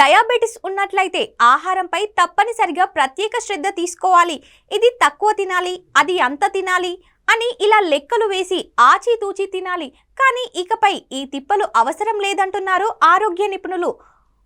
Diabetes ఉన్నట్లయితే ఆహారంపై తప్పనిసరిగా ప్రత్యేక శ్రద్ధ తీసుకోవాలి. ఇది తక్కువ తినాలి, అది అంత తినాలి అని ఇలా లెక్కలు వేసి ఆచితూచి తినాలి. కానీ ఇకపై ఈ తిప్పలు అవసరం లేదంటున్నారు ఆరోగ్య నిపుణులు.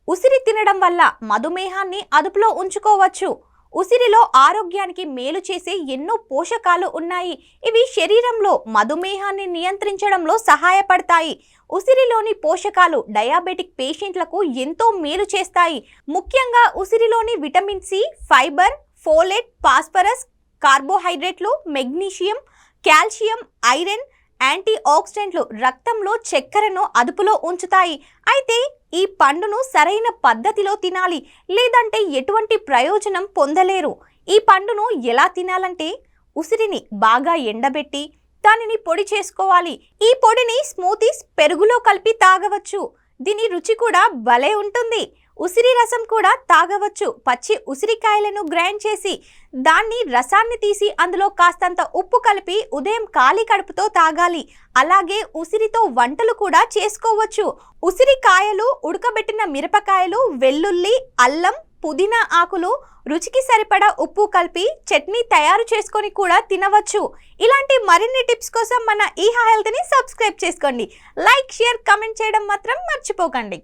ఉసిరి తినడం వల్ల మధుమేహాన్ని అదుపులో ఉంచుకోవచ్చు. ఉసిరిలో ఆరోగ్యానికి మేలు చేసే ఎన్నో పోషకాలు ఉన్నాయి. ఇవి శరీరంలో మధుమేహాన్ని నియంత్రించడంలో సహాయపడతాయి. ఉసిరిలోని పోషకాలు డయాబెటిక్ పేషెంట్లకు ఎంతో మేలు చేస్తాయి. ముఖ్యంగా ఉసిరిలోని vitamin C, fibre, folate, phosphorus, కార్బోహైడ్రేట్లు, మెగ్నీషియం, కాల్షియం, ఐరన్, యాంటీ ఆక్సిడెంట్లు రక్తంలో చక్కెరను అదుపులో ఉంచుతాయి. అయితే ఈ పండును సరైన పద్ధతిలో తినాలి, లేదంటే ఎటువంటి ప్రయోజనం పొందలేరు. ఈ పండును ఎలా తినాలంటే ఉసిరిని బాగా ఎండబెట్టి దానిని పొడి చేసుకోవాలి. ఈ పొడిని స్మూతీస్, పెరుగులో కలిపి తాగవచ్చు. దీని రుచి కూడా భలే ఉంటుంది. ఉసిరి రసం కూడా తాగవచ్చు. పచ్చి ఉసిరికాయలను గ్రైండ్ చేసి దాన్ని రసాన్ని తీసి అందులో కాస్తంత ఉప్పు కలిపి ఉదయం ఖాళీ కడుపుతో తాగాలి. అలాగే ఉసిరితో వంటలు కూడా చేసుకోవచ్చు. ఉసిరికాయలు, ఉడకబెట్టిన మిరపకాయలు, వెల్లుల్లి, అల్లం, పుదీనా ఆకులు, రుచికి సరిపడా ఉప్పు కలిపి చట్నీ తయారు చేసుకొని కూడా తినవచ్చు. ఇలాంటి మరిన్ని టిప్స్ కోసం మన ఈహా హెల్త్ని సబ్స్క్రైబ్ చేసుకోండి. లైక్, షేర్, కామెంట్ చేయడం మాత్రం మర్చిపోకండి.